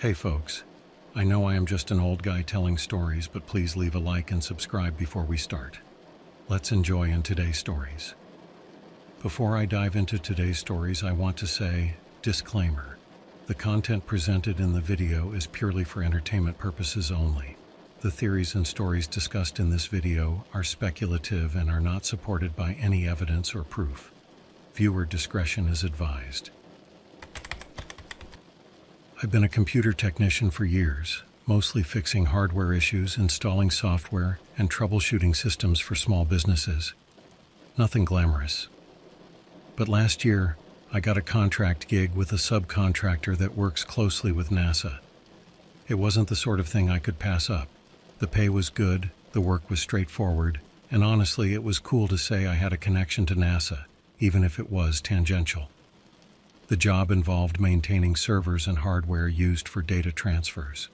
Hey folks, I know I am just an old guy telling stories, but please leave a like and subscribe before we start. Let's enjoy in today's stories. Before I dive into today's stories, I want to say, disclaimer. The content presented in the video is purely for entertainment purposes only. The theories and stories discussed in this video are speculative and are not supported by any evidence or proof. Viewer discretion is advised. I've been a computer technician for years, mostly fixing hardware issues, installing software, and troubleshooting systems for small businesses. Nothing glamorous. But last year, I got a contract gig with a subcontractor that works closely with NASA. It wasn't the sort of thing I could pass up. The pay was good, the work was straightforward, and honestly, it was cool to say I had a connection to NASA, even if it was tangential. The job involved maintaining servers and hardware used for data transfers.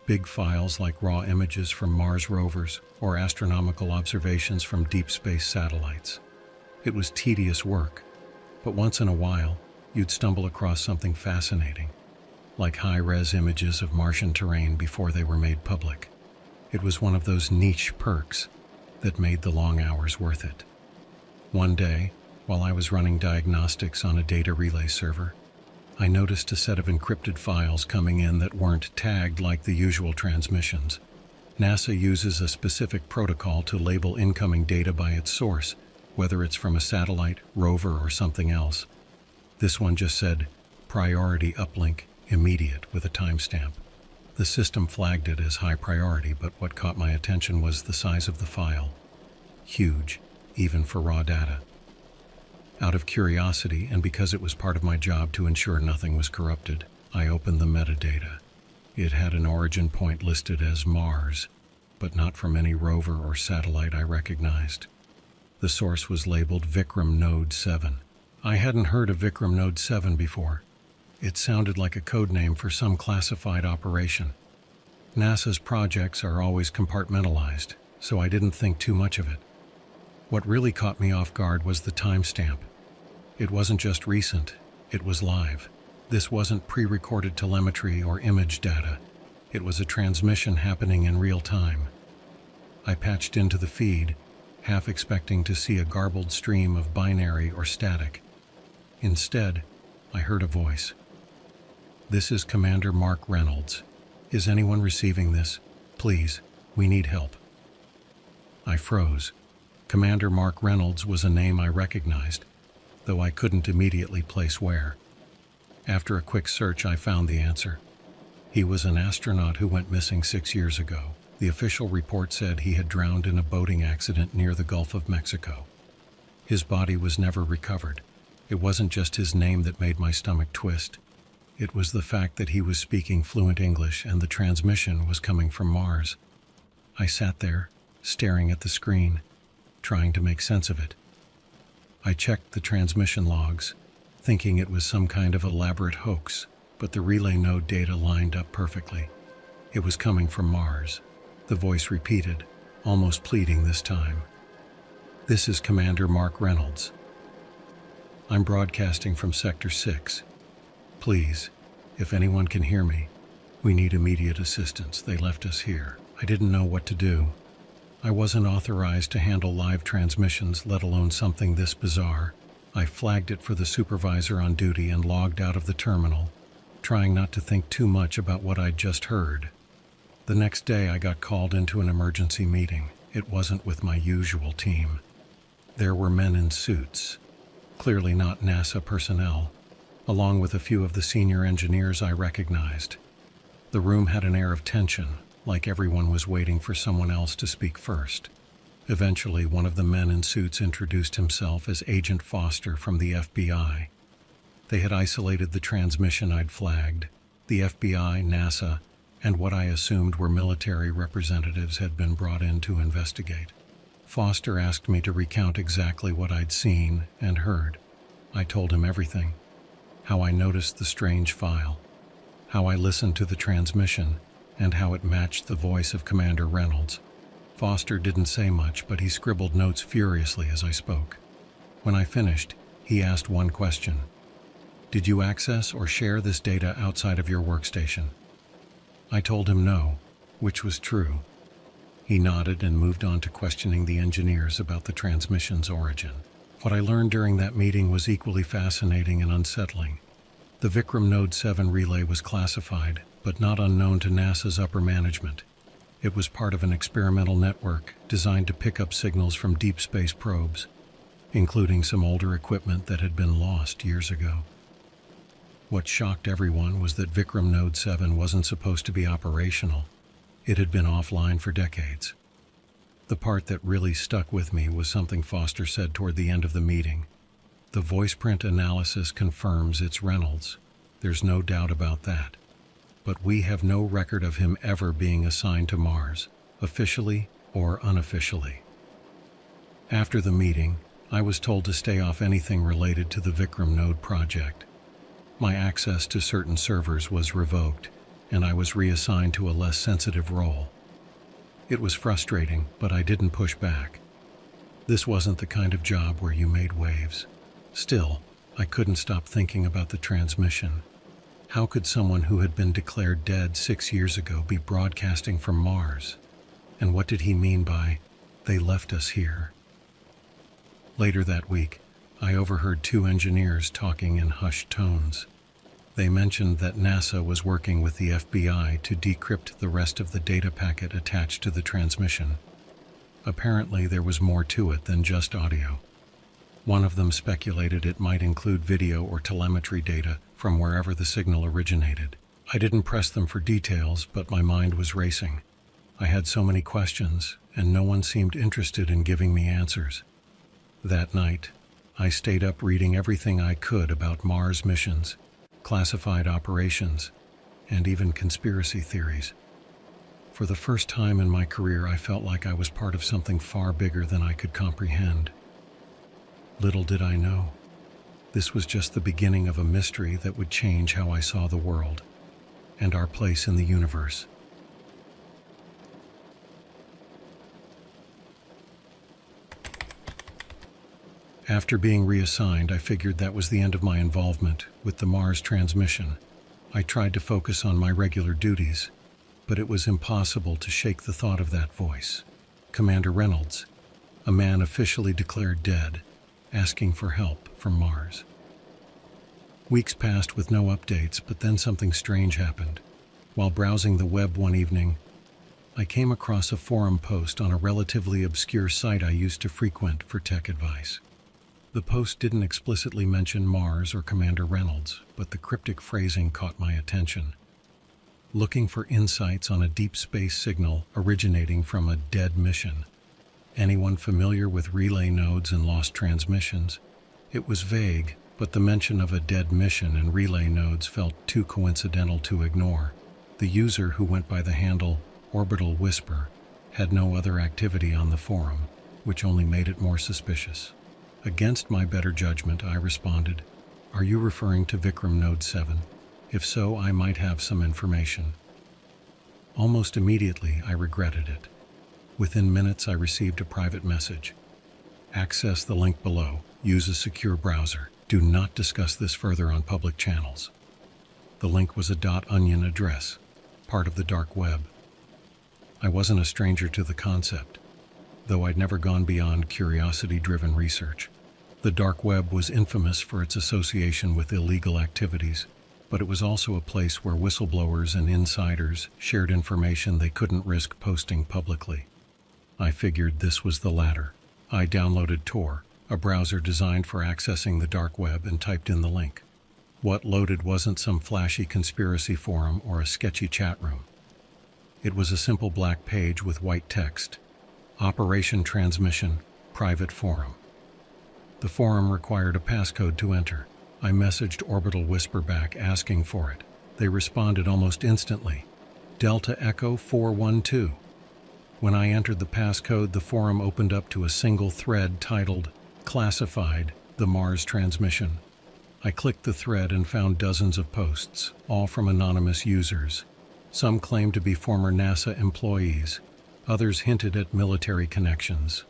Big files like raw images from Mars rovers or astronomical observations from deep space satellites. It was tedious work, but once in a while, you'd stumble across something fascinating, like high-res images of Martian terrain before they were made public. It was one of those niche perks that made the long hours worth it. One day, while I was running diagnostics on a data relay server, I noticed a set of encrypted files coming in that weren't tagged like the usual transmissions. NASA uses a specific protocol to label incoming data by its source, whether it's from a satellite, rover, or something else. This one just said, "Priority uplink, immediate," with a timestamp. The system flagged it as high priority, but what caught my attention was the size of the file. Huge, even for raw data. Out of curiosity, and because it was part of my job to ensure nothing was corrupted, I opened the metadata. It had an origin point listed as Mars, but not from any rover or satellite I recognized. The source was labeled Vikram Node 7. I hadn't heard of Vikram Node 7 before. It sounded like a code name for some classified operation. NASA's projects are always compartmentalized, so I didn't think too much of it. What really caught me off guard was the timestamp. It wasn't just recent, it was live. This wasn't pre-recorded telemetry or image data. It was a transmission happening in real time. I patched into the feed, half expecting to see a garbled stream of binary or static. Instead, I heard a voice. "This is Commander Mark Reynolds. Is anyone receiving this? Please, we need help." I froze. Commander Mark Reynolds was a name I recognized, though I couldn't immediately place where. After a quick search, I found the answer. He was an astronaut who went missing 6 years ago. The official report said he had drowned in a boating accident near the Gulf of Mexico. His body was never recovered. It wasn't just his name that made my stomach twist. It was the fact that he was speaking fluent English and the transmission was coming from Mars. I sat there, staring at the screen, trying to make sense of it. I checked the transmission logs, thinking it was some kind of elaborate hoax, but the relay node data lined up perfectly. It was coming from Mars. The voice repeated, almost pleading this time. "This is Commander Mark Reynolds. I'm broadcasting from Sector 6. Please, if anyone can hear me, we need immediate assistance. They left us here." I didn't know what to do. I wasn't authorized to handle live transmissions, let alone something this bizarre. I flagged it for the supervisor on duty and logged out of the terminal, trying not to think too much about what I'd just heard. The next day, I got called into an emergency meeting. It wasn't with my usual team. There were men in suits, clearly not NASA personnel, along with a few of the senior engineers I recognized. The room had an air of tension, like everyone was waiting for someone else to speak first. Eventually, one of the men in suits introduced himself as Agent Foster from the FBI. They had isolated the transmission I'd flagged. The FBI, NASA, and what I assumed were military representatives had been brought in to investigate. Foster asked me to recount exactly what I'd seen and heard. I told him everything. How I noticed the strange file, how I listened to the transmission, and how it matched the voice of Commander Reynolds. Foster didn't say much, but he scribbled notes furiously as I spoke. When I finished, he asked one question. "Did you access or share this data outside of your workstation?" I told him no, which was true. He nodded and moved on to questioning the engineers about the transmission's origin. What I learned during that meeting was equally fascinating and unsettling. The Vikram Node 7 relay was classified, but not unknown to NASA's upper management. It was part of an experimental network designed to pick up signals from deep space probes, including some older equipment that had been lost years ago. What shocked everyone was that Vikram Node 7 wasn't supposed to be operational. It had been offline for decades. The part that really stuck with me was something Foster said toward the end of the meeting. The voice print analysis confirms it's Reynolds. There's no doubt about that. But we have no record of him ever being assigned to Mars, officially or unofficially. After the meeting, I was told to stay off anything related to the Vikram Node project. My access to certain servers was revoked, and I was reassigned to a less sensitive role. It was frustrating, but I didn't push back. This wasn't the kind of job where you made waves. Still, I couldn't stop thinking about the transmission. How could someone who had been declared dead 6 years ago be broadcasting from Mars? And what did he mean by, "They left us here"? Later that week, I overheard 2 engineers talking in hushed tones. They mentioned that NASA was working with the FBI to decrypt the rest of the data packet attached to the transmission. Apparently, there was more to it than just audio. One of them speculated it might include video or telemetry data from wherever the signal originated. I didn't press them for details, but my mind was racing. I had so many questions, and no one seemed interested in giving me answers. That night, I stayed up reading everything I could about Mars missions, classified operations, and even conspiracy theories. For the first time in my career, I felt like I was part of something far bigger than I could comprehend. Little did I know, this was just the beginning of a mystery that would change how I saw the world and our place in the universe. After being reassigned, I figured that was the end of my involvement with the Mars transmission. I tried to focus on my regular duties, but it was impossible to shake the thought of that voice. Commander Reynolds, a man officially declared dead, asking for help from Mars. Weeks passed with no updates, but then something strange happened. While browsing the web one evening, I came across a forum post on a relatively obscure site I used to frequent for tech advice. The post didn't explicitly mention Mars or Commander Reynolds, but the cryptic phrasing caught my attention. Looking for insights on a deep space signal originating from a dead mission. Anyone familiar with relay nodes and lost transmissions? It was vague, but the mention of a dead mission and relay nodes felt too coincidental to ignore. The user, who went by the handle Orbital Whisper, had no other activity on the forum, which only made it more suspicious. Against my better judgment, I responded, "Are you referring to Vikram Node 7? If so, I might have some information." Almost immediately, I regretted it. Within minutes, I received a private message. "Access the link below. Use a secure browser. Do not discuss this further on public channels." The link was a .onion address, part of the dark web. I wasn't a stranger to the concept, though I'd never gone beyond curiosity-driven research. The dark web was infamous for its association with illegal activities, but it was also a place where whistleblowers and insiders shared information they couldn't risk posting publicly. I figured this was the latter. I downloaded Tor, a browser designed for accessing the dark web, and typed in the link. What loaded wasn't some flashy conspiracy forum or a sketchy chat room. It was a simple black page with white text. Operation Transmission, Private Forum. The forum required a passcode to enter. I messaged Orbital Whisper back asking for it. They responded almost instantly. Delta Echo 412. When I entered the passcode, the forum opened up to a single thread titled Classified, the Mars Transmission. I clicked the thread and found dozens of posts, all from anonymous users. Some claimed to be former NASA employees. Others hinted at military connections.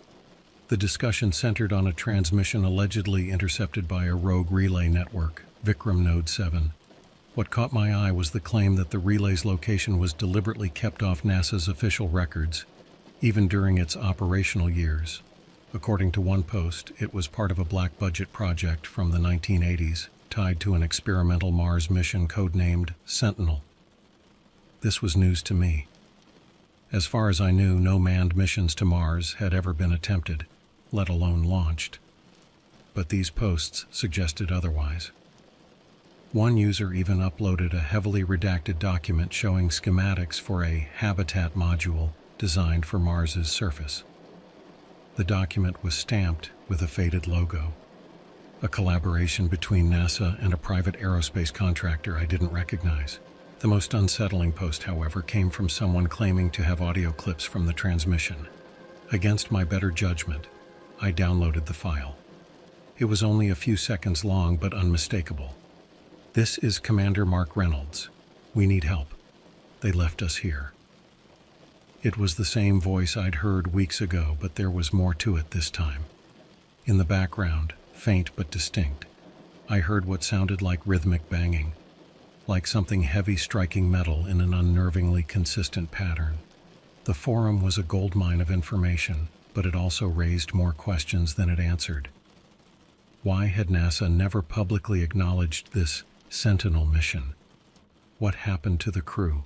The discussion centered on a transmission allegedly intercepted by a rogue relay network, Vikram Node 7. What caught my eye was the claim that the relay's location was deliberately kept off NASA's official records, even during its operational years. According to one post, it was part of a black-budget project from the 1980s, tied to an experimental Mars mission codenamed Sentinel. This was news to me. As far as I knew, no manned missions to Mars had ever been attempted, let alone launched. But these posts suggested otherwise. One user even uploaded a heavily redacted document showing schematics for a habitat module designed for Mars's surface. The document was stamped with a faded logo, a collaboration between NASA and a private aerospace contractor I didn't recognize. The most unsettling post, however, came from someone claiming to have audio clips from the transmission. Against my better judgment, I downloaded the file. It was only a few seconds long, but unmistakable. "This is Commander Mark Reynolds. We need help. They left us here." It was the same voice I'd heard weeks ago, but there was more to it this time. In the background, faint but distinct, I heard what sounded like rhythmic banging, like something heavy striking metal in an unnervingly consistent pattern. The forum was a goldmine of information, but it also raised more questions than it answered. Why had NASA never publicly acknowledged this Sentinel mission? What happened to the crew?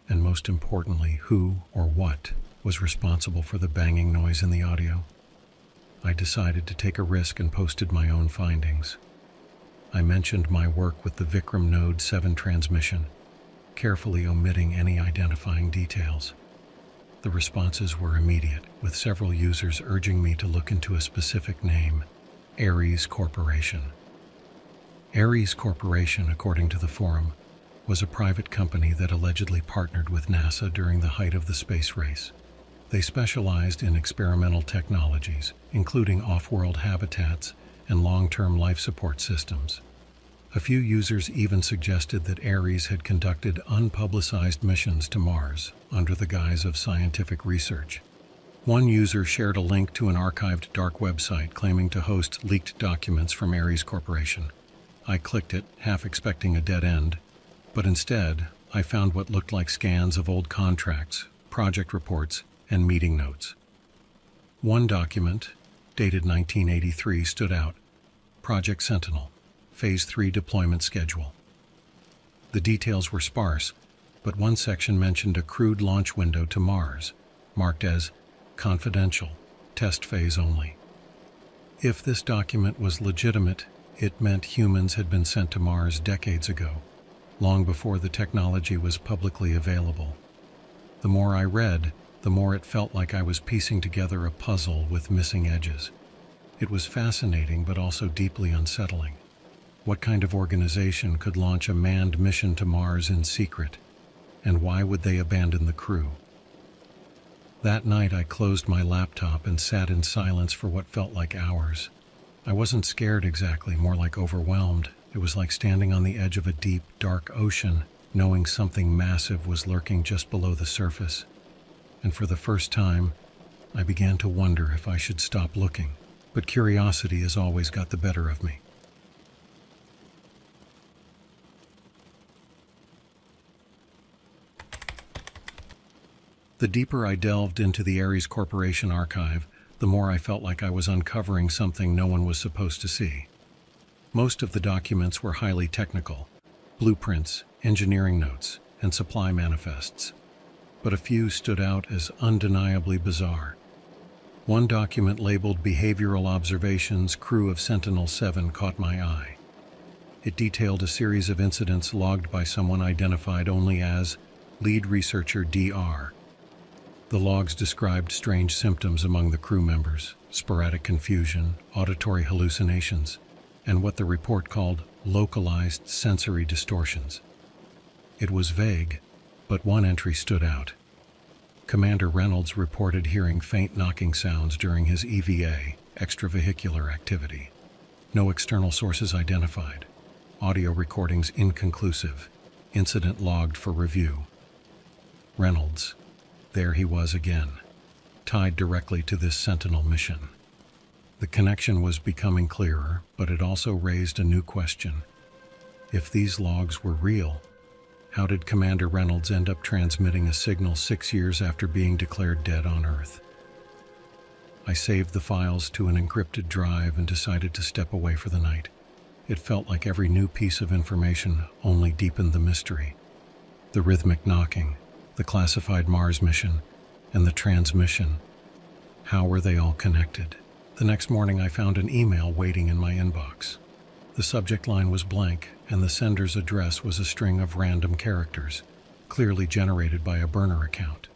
And most importantly, who or what was responsible for the banging noise in the audio? I decided to take a risk and posted my own findings. I mentioned my work with the Vikram Node 7 transmission, carefully omitting any identifying details. The responses were immediate, with several users urging me to look into a specific name, Ares Corporation. Ares Corporation, according to the forum, was a private company that allegedly partnered with NASA during the height of the space race. They specialized in experimental technologies, including off-world habitats and long-term life support systems. A few users even suggested that Ares had conducted unpublicized missions to Mars under the guise of scientific research. One user shared a link to an archived dark website claiming to host leaked documents from Ares Corporation. I clicked it, half expecting a dead end, but instead, I found what looked like scans of old contracts, project reports, and meeting notes. One document, dated 1983, stood out: Project Sentinel, Phase 3 deployment schedule. The details were sparse, but one section mentioned a crewed launch window to Mars, marked as confidential, test phase only. If this document was legitimate, it meant humans had been sent to Mars decades ago, long before the technology was publicly available. The more I read, the more it felt like I was piecing together a puzzle with missing edges. It was fascinating, but also deeply unsettling. What kind of organization could launch a manned mission to Mars in secret? And why would they abandon the crew? That night, I closed my laptop and sat in silence for what felt like hours. I wasn't scared exactly, more like overwhelmed. It was like standing on the edge of a deep, dark ocean, knowing something massive was lurking just below the surface. And for the first time, I began to wonder if I should stop looking. But curiosity has always got the better of me. The deeper I delved into the Ares Corporation archive, the more I felt like I was uncovering something no one was supposed to see. Most of the documents were highly technical: blueprints, engineering notes, and supply manifests. But a few stood out as undeniably bizarre. One document labeled Behavioral Observations Crew of Sentinel 7 caught my eye. It detailed a series of incidents logged by someone identified only as Lead Researcher DR. The logs described strange symptoms among the crew members: sporadic confusion, auditory hallucinations, and what the report called localized sensory distortions. It was vague, but one entry stood out. Commander Reynolds reported hearing faint knocking sounds during his EVA, extravehicular activity. No external sources identified. Audio recordings inconclusive. Incident logged for review. Reynolds. There he was again, tied directly to this Sentinel mission. The connection was becoming clearer, but it also raised a new question. If these logs were real, how did Commander Reynolds end up transmitting a signal 6 years after being declared dead on Earth? I saved the files to an encrypted drive and decided to step away for the night. It felt like every new piece of information only deepened the mystery. The rhythmic knocking, the classified Mars mission, and the transmission. How were they all connected? The next morning I found an email waiting in my inbox. The subject line was blank, and the sender's address was a string of random characters, clearly generated by a burner account.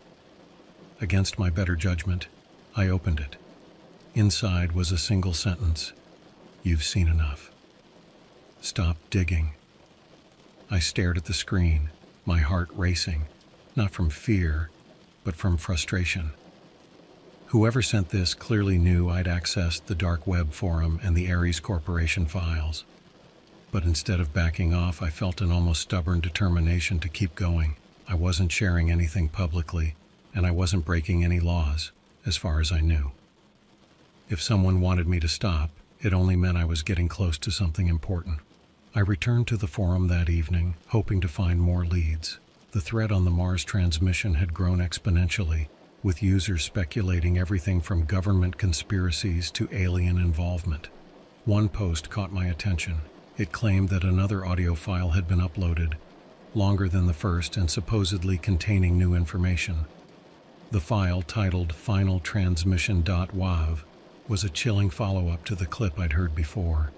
Against my better judgment, I opened it. Inside was a single sentence: "You've seen enough. Stop digging." I stared at the screen, my heart racing, not from fear, but from frustration. Whoever sent this clearly knew I'd accessed the dark web forum and the Ares Corporation files. But instead of backing off, I felt an almost stubborn determination to keep going. I wasn't sharing anything publicly, and I wasn't breaking any laws, as far as I knew. If someone wanted me to stop, it only meant I was getting close to something important. I returned to the forum that evening, hoping to find more leads. The thread on the Mars transmission had grown exponentially, with users speculating everything from government conspiracies to alien involvement. One post caught my attention. It claimed that another audio file had been uploaded, longer than the first and supposedly containing new information. The file, titled finaltransmission.wav, was a chilling follow-up to the clip I'd heard before.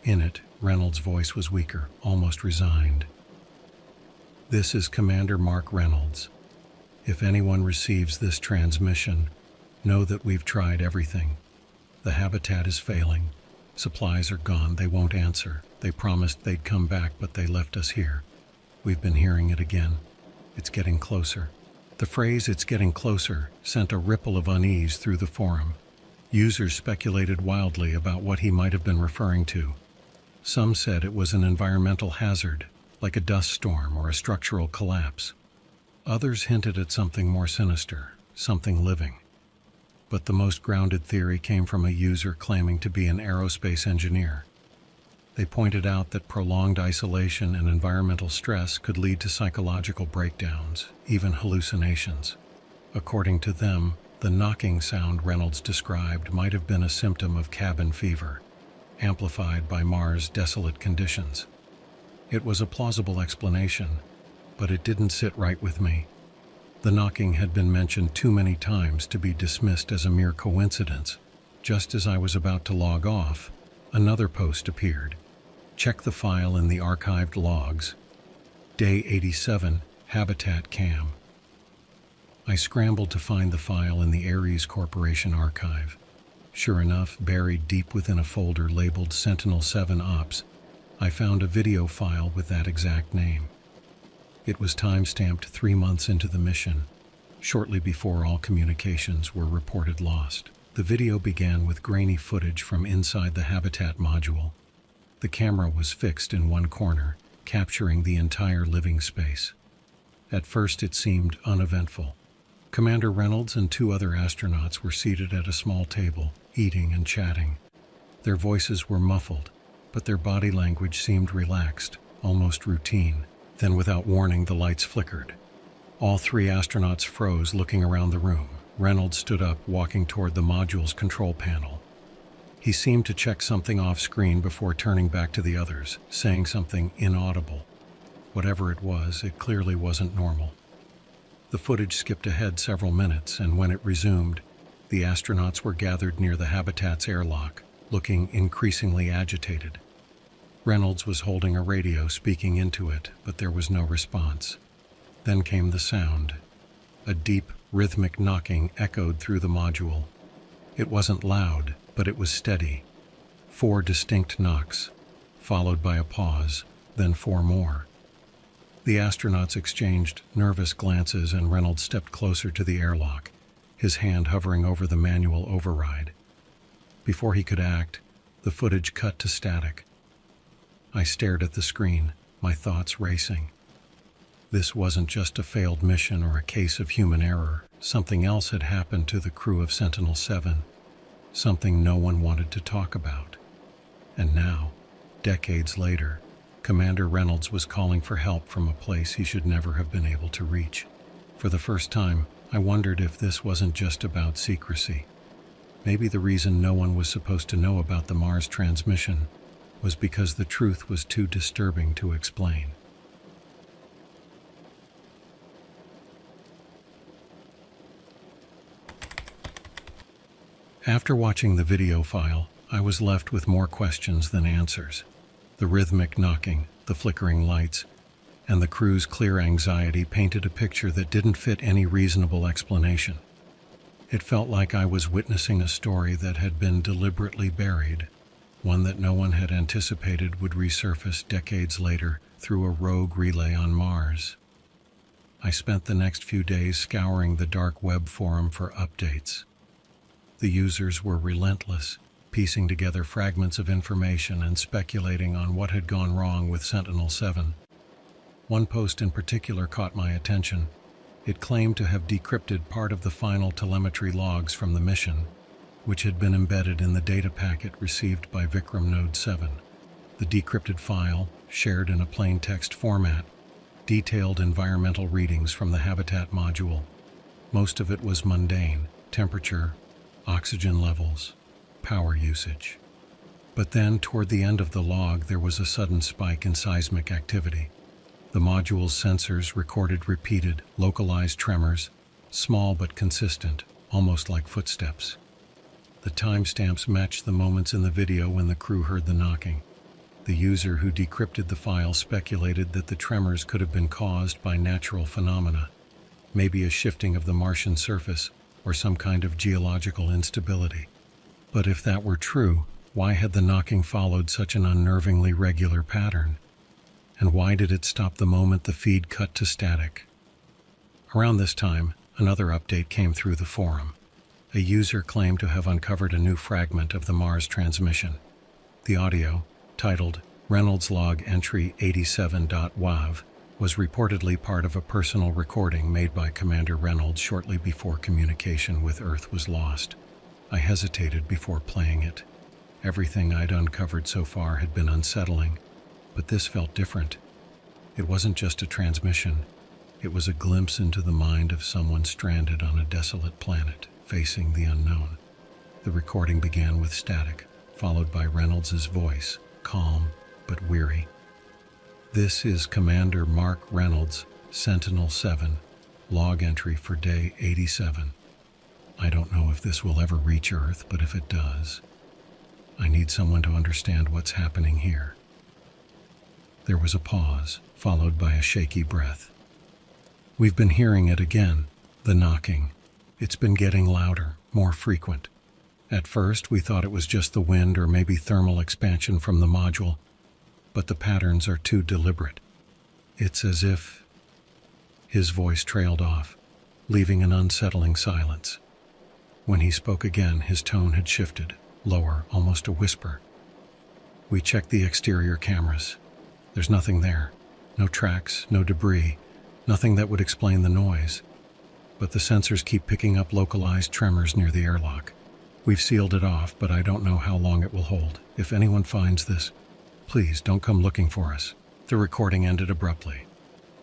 In it, Reynolds' voice was weaker, almost resigned. "This is Commander Mark Reynolds. If anyone receives this transmission, know that we've tried everything. The habitat is failing. Supplies are gone. They won't answer. They promised they'd come back, but they left us here. We've been hearing it again. It's getting closer." The phrase "it's getting closer" sent a ripple of unease through the forum. Users speculated wildly about what he might have been referring to. Some said it was an environmental hazard, like a dust storm or a structural collapse. Others hinted at something more sinister, something living. But the most grounded theory came from a user claiming to be an aerospace engineer. They pointed out that prolonged isolation and environmental stress could lead to psychological breakdowns, even hallucinations. According to them, the knocking sound Reynolds described might have been a symptom of cabin fever, amplified by Mars' desolate conditions. It was a plausible explanation, but it didn't sit right with me. The knocking had been mentioned too many times to be dismissed as a mere coincidence. Just as I was about to log off, another post appeared. "Check the file in the archived logs. Day 87, Habitat Cam." I scrambled to find the file in the Ares Corporation archive. Sure enough, buried deep within a folder labeled Sentinel-7 Ops, I found a video file with that exact name. It was time-stamped 3 months into the mission, shortly before all communications were reported lost. The video began with grainy footage from inside the Habitat module. The camera was fixed in one corner, capturing the entire living space. At first it seemed uneventful. Commander Reynolds and 2 other astronauts were seated at a small table, eating and chatting. Their voices were muffled, but their body language seemed relaxed, almost routine. Then, without warning, the lights flickered. All 3 astronauts froze, looking around the room. Reynolds stood up, walking toward the module's control panel. He seemed to check something off-screen before turning back to the others, saying something inaudible. Whatever it was, it clearly wasn't normal. The footage skipped ahead several minutes, and when it resumed, the astronauts were gathered near the Habitat's airlock, looking increasingly agitated. Reynolds was holding a radio, speaking into it, but there was no response. Then came the sound. A deep, rhythmic knocking echoed through the module. It wasn't loud, but it was steady. 4 distinct knocks, followed by a pause, then 4 more. The astronauts exchanged nervous glances, and Reynolds stepped closer to the airlock, his hand hovering over the manual override. Before he could act, the footage cut to static. I stared at the screen, my thoughts racing. This wasn't just a failed mission or a case of human error. Something else had happened to the crew of Sentinel-7, something no one wanted to talk about. And now, decades later, Commander Reynolds was calling for help from a place he should never have been able to reach. For the first time, I wondered if this wasn't just about secrecy. Maybe the reason no one was supposed to know about the Mars transmission was because the truth was too disturbing to explain. After watching the video file, I was left with more questions than answers. The rhythmic knocking, the flickering lights, and the crew's clear anxiety painted a picture that didn't fit any reasonable explanation. It felt like I was witnessing a story that had been deliberately buried, one that no one had anticipated would resurface decades later through a rogue relay on Mars. I spent the next few days scouring the dark web forum for updates. The users were relentless, piecing together fragments of information and speculating on what had gone wrong with Sentinel-7. One post in particular caught my attention. It claimed to have decrypted part of the final telemetry logs from the mission, which had been embedded in the data packet received by Vikram Node 7. The decrypted file, shared in a plain text format, detailed environmental readings from the habitat module. Most of it was mundane: temperature, oxygen levels, power usage. But then, toward the end of the log, there was a sudden spike in seismic activity. The module's sensors recorded repeated, localized tremors, small but consistent, almost like footsteps. The timestamps matched the moments in the video when the crew heard the knocking. The user who decrypted the file speculated that the tremors could have been caused by natural phenomena, maybe a shifting of the Martian surface or some kind of geological instability. But if that were true, why had the knocking followed such an unnervingly regular pattern? And why did it stop the moment the feed cut to static? Around this time, another update came through the forum. A user claimed to have uncovered a new fragment of the Mars transmission. The audio, titled Reynolds Log Entry 87.wav, was reportedly part of a personal recording made by Commander Reynolds shortly before communication with Earth was lost. I hesitated before playing it. Everything I'd uncovered so far had been unsettling, but this felt different. It wasn't just a transmission. It was a glimpse into the mind of someone stranded on a desolate planet, facing the unknown. The recording began with static, followed by Reynolds' voice, calm but weary. This is Commander Mark Reynolds, Sentinel-7, log entry for day 87. I don't know if this will ever reach Earth, but if it does, I need someone to understand what's happening here. There was a pause, followed by a shaky breath. We've been hearing it again, the knocking. It's been getting louder, more frequent. At first, we thought it was just the wind or maybe thermal expansion from the module, but the patterns are too deliberate. It's as if... His voice trailed off, leaving an unsettling silence. When he spoke again, his tone had shifted, lower, almost a whisper. We checked the exterior cameras. There's nothing there. No tracks, no debris, nothing that would explain the noise. But the sensors keep picking up localized tremors near the airlock. We've sealed it off, but I don't know how long it will hold. If anyone finds this, please don't come looking for us. The recording ended abruptly.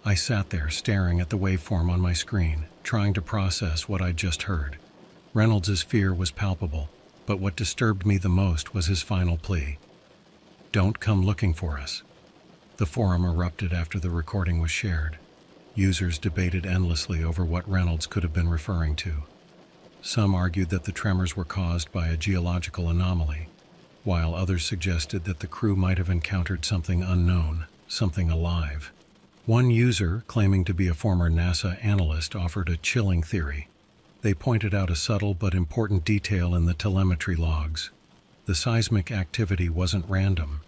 I sat there staring at the waveform on my screen, trying to process what I'd just heard. Reynolds' fear was palpable, but what disturbed me the most was his final plea. Don't come looking for us. The forum erupted after the recording was shared. Users debated endlessly over what Reynolds could have been referring to. Some argued that the tremors were caused by a geological anomaly, while others suggested that the crew might have encountered something unknown, something alive. One user, claiming to be a former NASA analyst, offered a chilling theory. They pointed out a subtle but important detail in the telemetry logs. The seismic activity wasn't random.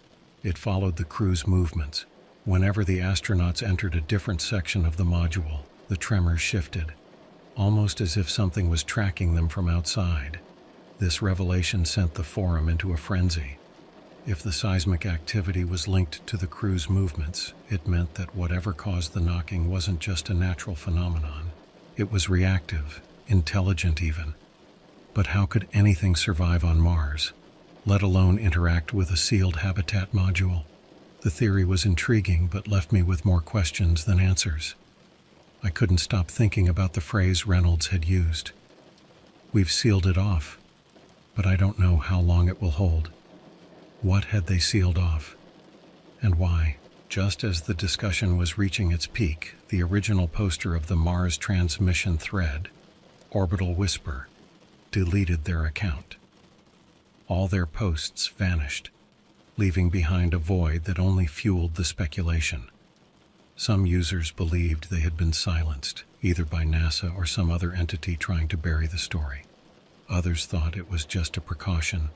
It followed the crew's movements. Whenever the astronauts entered a different section of the module, the tremors shifted, almost as if something was tracking them from outside. This revelation sent the forum into a frenzy. If the seismic activity was linked to the crew's movements, it meant that whatever caused the knocking wasn't just a natural phenomenon. It was reactive, intelligent even. But how could anything survive on Mars, let alone interact with a sealed habitat module? The theory was intriguing but left me with more questions than answers. I couldn't stop thinking about the phrase Reynolds had used. "We've sealed it off, but I don't know how long it will hold." What had they sealed off? And why? Just as the discussion was reaching its peak, the original poster of the Mars transmission thread, Orbital Whisper, deleted their account. All their posts vanished, leaving behind a void that only fueled the speculation. Some users believed they had been silenced, either by NASA or some other entity trying to bury the story. Others thought it was just a precaution,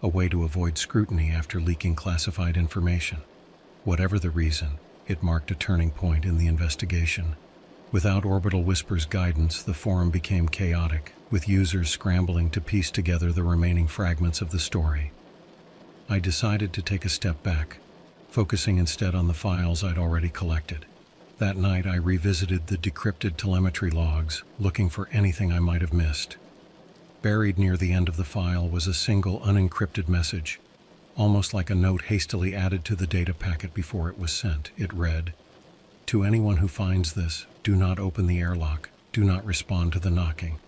a way to avoid scrutiny after leaking classified information. Whatever the reason, it marked a turning point in the investigation. Without Orbital Whisper's guidance, the forum became chaotic, with users scrambling to piece together the remaining fragments of the story. I decided to take a step back, focusing instead on the files I'd already collected. That night, I revisited the decrypted telemetry logs, looking for anything I might have missed. Buried near the end of the file was a single unencrypted message, almost like a note hastily added to the data packet before it was sent. It read, "To anyone who finds this, do not open the airlock, do not respond to the knocking.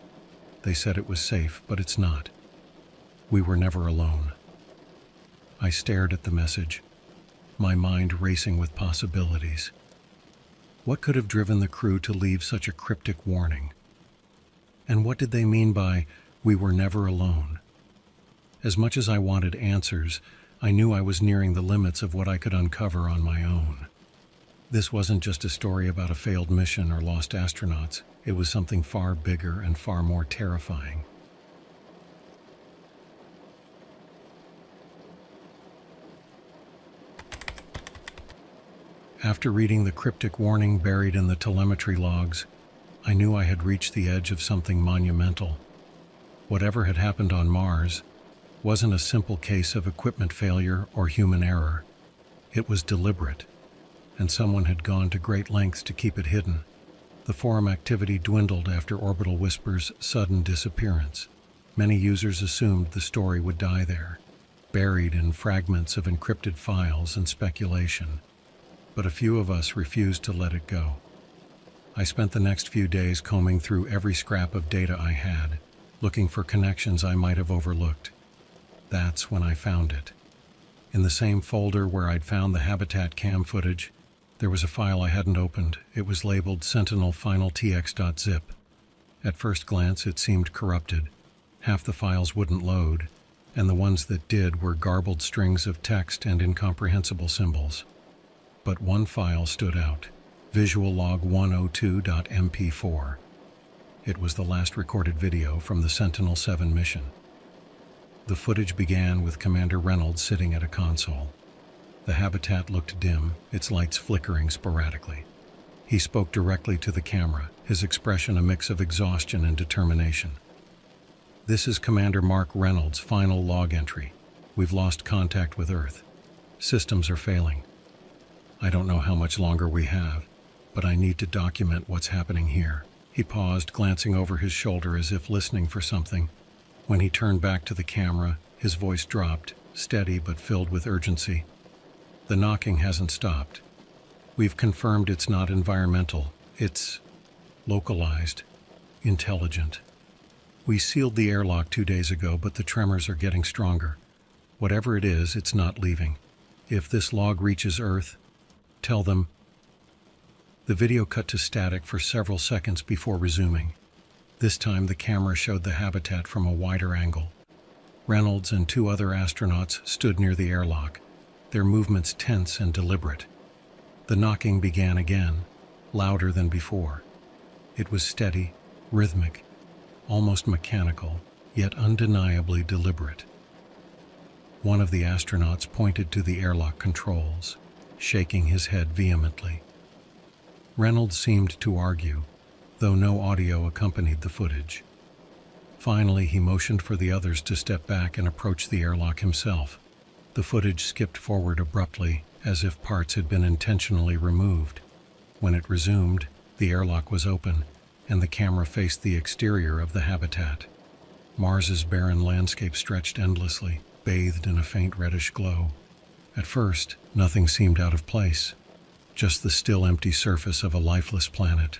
They said it was safe, but it's not. We were never alone." I stared at the message, my mind racing with possibilities. What could have driven the crew to leave such a cryptic warning? And what did they mean by, "We were never alone"? As much as I wanted answers, I knew I was nearing the limits of what I could uncover on my own. This wasn't just a story about a failed mission or lost astronauts. It was something far bigger and far more terrifying. After reading the cryptic warning buried in the telemetry logs, I knew I had reached the edge of something monumental. Whatever had happened on Mars wasn't a simple case of equipment failure or human error. It was deliberate, and someone had gone to great lengths to keep it hidden. The forum activity dwindled after Orbital Whisper's sudden disappearance. Many users assumed the story would die there, buried in fragments of encrypted files and speculation. But a few of us refused to let it go. I spent the next few days combing through every scrap of data I had, looking for connections I might have overlooked. That's when I found it. In the same folder where I'd found the Habitat cam footage, there was a file I hadn't opened. It was labeled Sentinel Final TX.zip. At first glance, it seemed corrupted. Half the files wouldn't load, and the ones that did were garbled strings of text and incomprehensible symbols. But one file stood out, Visual Log 102.mp4. It was the last recorded video from the Sentinel-7 mission. The footage began with Commander Reynolds sitting at a console. The Habitat looked dim, its lights flickering sporadically. He spoke directly to the camera, his expression a mix of exhaustion and determination. "This is Commander Mark Reynolds' final log entry. We've lost contact with Earth. Systems are failing. I don't know how much longer we have, but I need to document what's happening here." He paused, glancing over his shoulder as if listening for something. When he turned back to the camera, his voice dropped, steady but filled with urgency. "The knocking hasn't stopped. We've confirmed it's not environmental. It's localized, intelligent. We sealed the airlock 2 days ago, but the tremors are getting stronger. Whatever it is, it's not leaving. If this log reaches Earth, tell them." The video cut to static for several seconds before resuming. This time the camera showed the Habitat from a wider angle. Reynolds and 2 other astronauts stood near the airlock, their movements tense and deliberate. The knocking began again, louder than before. It was steady, rhythmic, almost mechanical, yet undeniably deliberate. One of the astronauts pointed to the airlock controls, shaking his head vehemently. Reynolds seemed to argue, though no audio accompanied the footage. Finally, he motioned for the others to step back and approach the airlock himself. The footage skipped forward abruptly, as if parts had been intentionally removed. When it resumed, the airlock was open, and the camera faced the exterior of the Habitat. Mars's barren landscape stretched endlessly, bathed in a faint reddish glow. At first, nothing seemed out of place, just the still empty surface of a lifeless planet.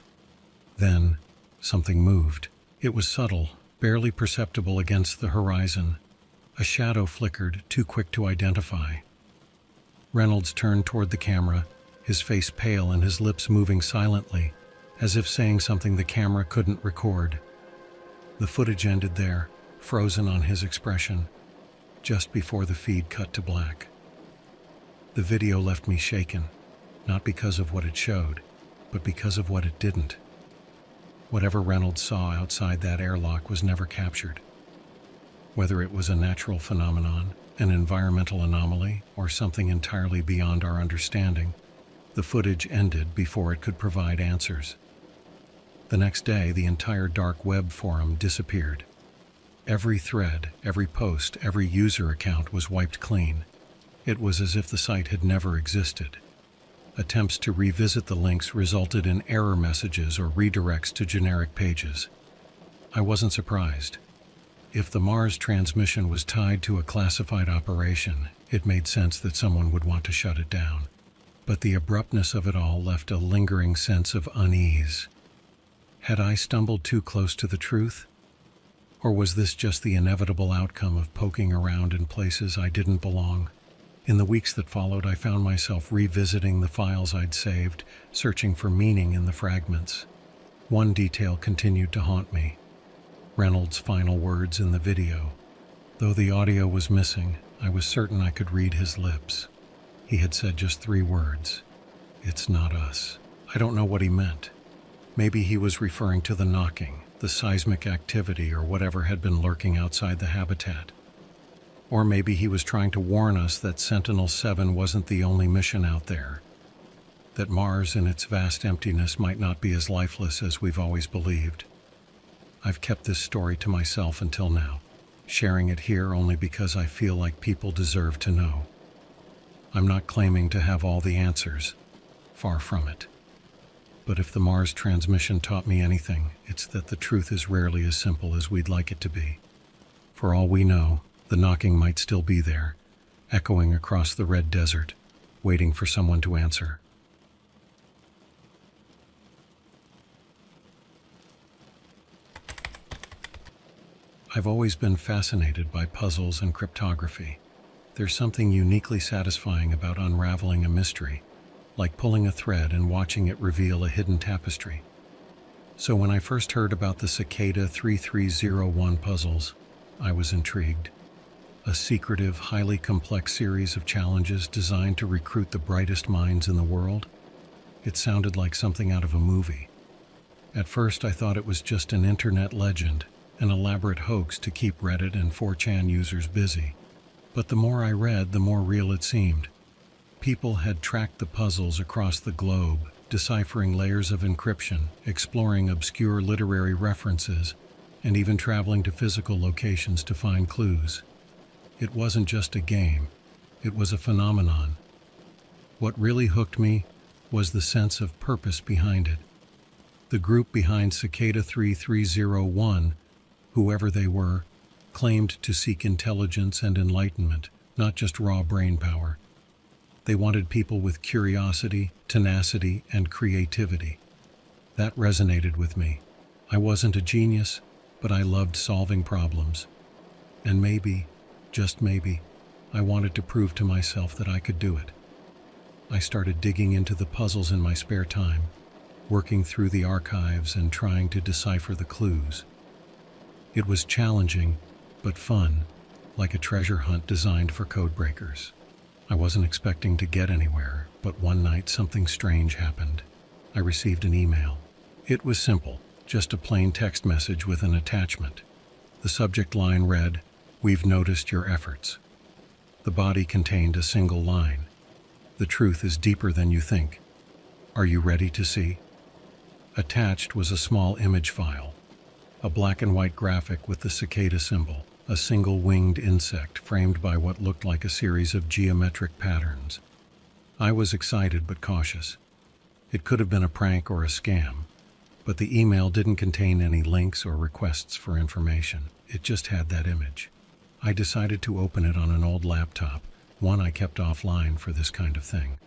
Then, something moved. It was subtle, barely perceptible against the horizon. A shadow flickered, too quick to identify. Reynolds turned toward the camera, his face pale and his lips moving silently, as if saying something the camera couldn't record. The footage ended there, frozen on his expression, just before the feed cut to black. The video left me shaken, not because of what it showed, but because of what it didn't. Whatever Reynolds saw outside that airlock was never captured. Whether it was a natural phenomenon, an environmental anomaly, or something entirely beyond our understanding, the footage ended before it could provide answers. The next day, the entire dark web forum disappeared. Every thread, every post, every user account was wiped clean. It was as if the site had never existed. Attempts to revisit the links resulted in error messages or redirects to generic pages. I wasn't surprised. If the Mars transmission was tied to a classified operation, it made sense that someone would want to shut it down. But the abruptness of it all left a lingering sense of unease. Had I stumbled too close to the truth? Or was this just the inevitable outcome of poking around in places I didn't belong? In the weeks that followed, I found myself revisiting the files I'd saved, searching for meaning in the fragments. One detail continued to haunt me: Reynolds' final words in the video. Though the audio was missing, I was certain I could read his lips. He had said just 3 words: "It's not us." I don't know what he meant. Maybe he was referring to the knocking, the seismic activity, or whatever had been lurking outside the habitat. Or maybe he was trying to warn us that Sentinel-7 wasn't the only mission out there, that Mars in its vast emptiness might not be as lifeless as we've always believed. I've kept this story to myself until now, sharing it here only because I feel like people deserve to know. I'm not claiming to have all the answers, far from it. But if the Mars transmission taught me anything, it's that the truth is rarely as simple as we'd like it to be. For all we know, the knocking might still be there, echoing across the red desert, waiting for someone to answer. I've always been fascinated by puzzles and cryptography. There's something uniquely satisfying about unraveling a mystery, like pulling a thread and watching it reveal a hidden tapestry. So when I first heard about the Cicada 3301 puzzles, I was intrigued. A secretive, highly complex series of challenges designed to recruit the brightest minds in the world. It sounded like something out of a movie. At first, I thought it was just an internet legend, an elaborate hoax to keep Reddit and 4chan users busy. But the more I read, the more real it seemed. People had tracked the puzzles across the globe, deciphering layers of encryption, exploring obscure literary references, and even traveling to physical locations to find clues. It wasn't just a game, it was a phenomenon. What really hooked me was the sense of purpose behind it. The group behind Cicada 3301, whoever they were, claimed to seek intelligence and enlightenment, not just raw brain power. They wanted people with curiosity, tenacity, and creativity. That resonated with me. I wasn't a genius, but I loved solving problems. And maybe, just maybe, I wanted to prove to myself that I could do it. I started digging into the puzzles in my spare time, working through the archives and trying to decipher the clues. It was challenging, but fun, like a treasure hunt designed for codebreakers. I wasn't expecting to get anywhere, but one night something strange happened. I received an email. It was simple, just a plain text message with an attachment. The subject line read, "We've noticed your efforts." The body contained a single line. "The truth is deeper than you think. Are you ready to see?" Attached was a small image file, a black and white graphic with the cicada symbol, a single winged insect framed by what looked like a series of geometric patterns. I was excited but cautious. It could have been a prank or a scam, but the email didn't contain any links or requests for information. It just had that image. I decided to open it on an old laptop, one I kept offline for this kind of thing.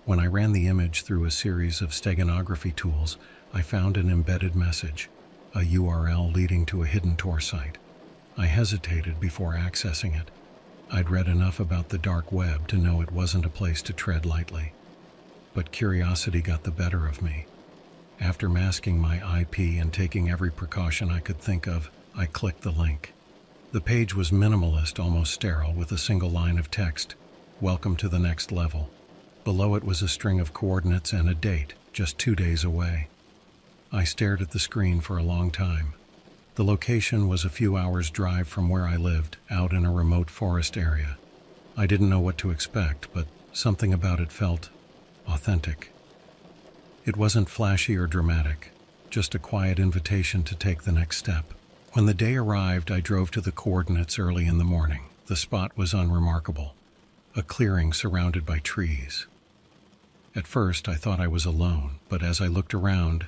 When I ran the image through a series of steganography tools, I found an embedded message, a URL leading to a hidden Tor site. I hesitated before accessing it. I'd read enough about the dark web to know it wasn't a place to tread lightly. But curiosity got the better of me. After masking my IP and taking every precaution I could think of, I clicked the link. The page was minimalist, almost sterile, with a single line of text, "Welcome to the next level." Below it was a string of coordinates and a date, just 2 days away. I stared at the screen for a long time. The location was a few hours' drive from where I lived, out in a remote forest area. I didn't know what to expect, but something about it felt authentic. It wasn't flashy or dramatic, just a quiet invitation to take the next step. When the day arrived, I drove to the coordinates early in the morning. The spot was unremarkable, a clearing surrounded by trees. At first, I thought I was alone, but as I looked around,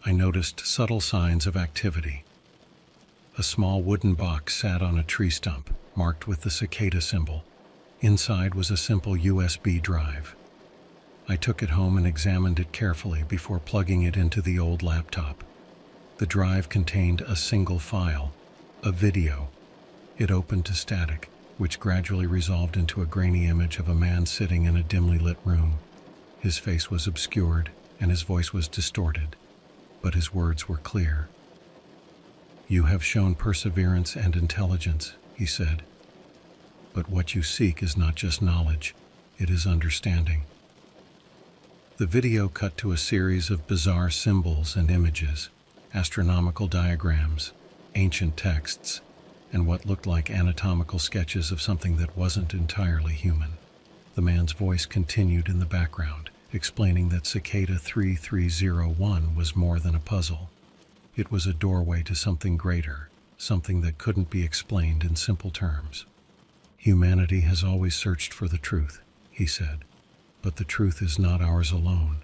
I noticed subtle signs of activity. A small wooden box sat on a tree stump, marked with the cicada symbol. Inside was a simple USB drive. I took it home and examined it carefully before plugging it into the old laptop. The drive contained a single file, a video. It opened to static, which gradually resolved into a grainy image of a man sitting in a dimly lit room. His face was obscured, and his voice was distorted, but his words were clear. "You have shown perseverance and intelligence," he said. "But what you seek is not just knowledge, it is understanding." The video cut to a series of bizarre symbols and images, astronomical diagrams, ancient texts, and what looked like anatomical sketches of something that wasn't entirely human. The man's voice continued in the background, explaining that Cicada 3301 was more than a puzzle. It was a doorway to something greater, something that couldn't be explained in simple terms. "Humanity has always searched for the truth," he said, "but the truth is not ours alone.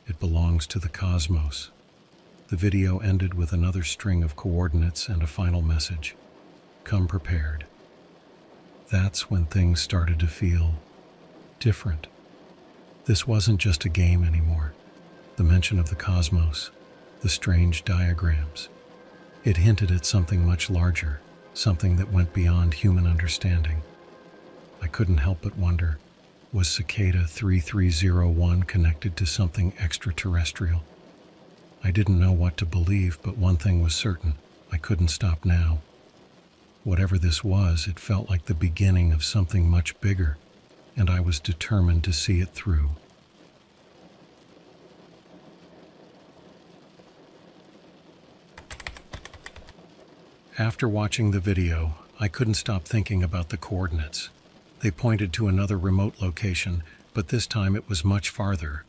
It belongs to the cosmos." The video ended with another string of coordinates and a final message: "Come prepared." That's when things started to feel different. This wasn't just a game anymore. The mention of the cosmos, the strange diagrams. It hinted at something much larger, something that went beyond human understanding. I couldn't help but wonder, was Cicada 3301 connected to something extraterrestrial? I didn't know what to believe, but one thing was certain: I couldn't stop now. Whatever this was, it felt like the beginning of something much bigger, and I was determined to see it through. After watching the video, I couldn't stop thinking about the coordinates. They pointed to another remote location, but this time it was much farther,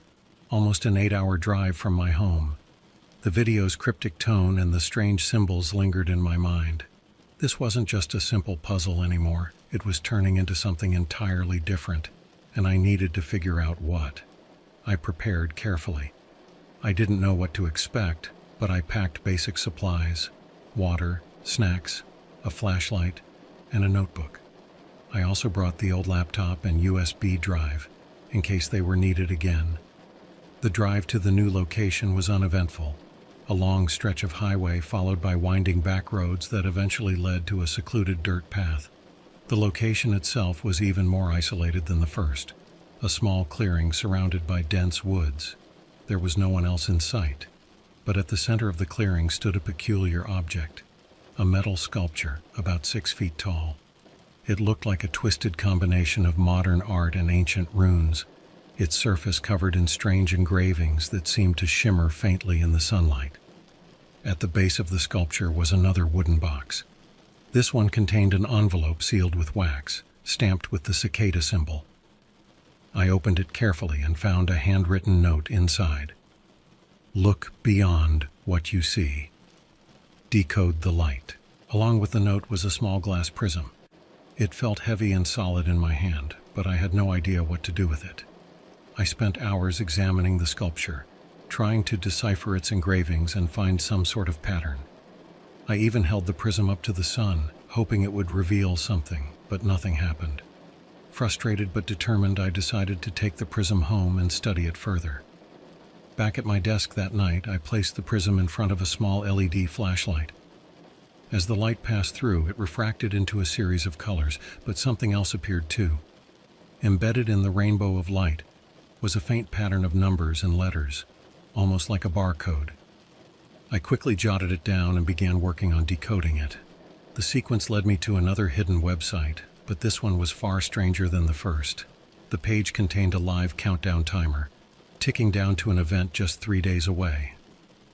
almost an 8-hour drive from my home. The video's cryptic tone and the strange symbols lingered in my mind. This wasn't just a simple puzzle anymore. It was turning into something entirely different, and I needed to figure out what. I prepared carefully. I didn't know what to expect, but I packed basic supplies: water, snacks, a flashlight, and a notebook. I also brought the old laptop and USB drive, in case they were needed again. The drive to the new location was uneventful, a long stretch of highway followed by winding back roads that eventually led to a secluded dirt path. The location itself was even more isolated than the first, a small clearing surrounded by dense woods. There was no one else in sight, but at the center of the clearing stood a peculiar object, a metal sculpture about 6 feet tall. It looked like a twisted combination of modern art and ancient runes, its surface covered in strange engravings that seemed to shimmer faintly in the sunlight. At the base of the sculpture was another wooden box. This one contained an envelope sealed with wax, stamped with the cicada symbol. I opened it carefully and found a handwritten note inside. "Look beyond what you see. Decode the light." Along with the note was a small glass prism. It felt heavy and solid in my hand, but I had no idea what to do with it. I spent hours examining the sculpture, trying to decipher its engravings and find some sort of pattern. I even held the prism up to the sun, hoping it would reveal something, but nothing happened. Frustrated but determined, I decided to take the prism home and study it further. Back at my desk that night, I placed the prism in front of a small LED flashlight. As the light passed through, it refracted into a series of colors, but something else appeared too. Embedded in the rainbow of light was a faint pattern of numbers and letters, almost like a barcode. I quickly jotted it down and began working on decoding it. The sequence led me to another hidden website, but this one was far stranger than the first. The page contained a live countdown timer, ticking down to an event just 3 days away.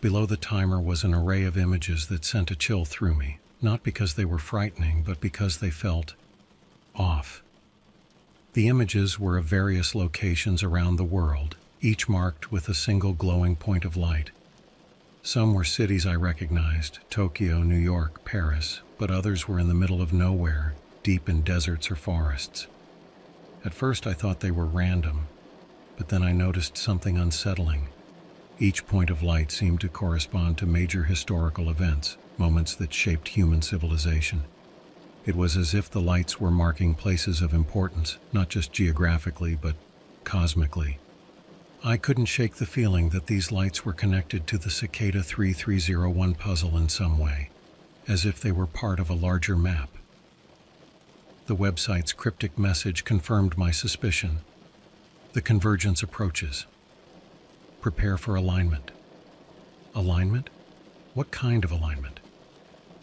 Below the timer was an array of images that sent a chill through me, not because they were frightening, but because they felt off. The images were of various locations around the world, each marked with a single glowing point of light. Some were cities I recognized, Tokyo, New York, Paris, but others were in the middle of nowhere, deep in deserts or forests. At first I thought they were random, but then I noticed something unsettling. Each point of light seemed to correspond to major historical events, moments that shaped human civilization. It was as if the lights were marking places of importance, not just geographically, but cosmically. I couldn't shake the feeling that these lights were connected to the Cicada 3301 puzzle in some way, as if they were part of a larger map. The website's cryptic message confirmed my suspicion. The convergence approaches. Prepare for alignment. Alignment? What kind of alignment?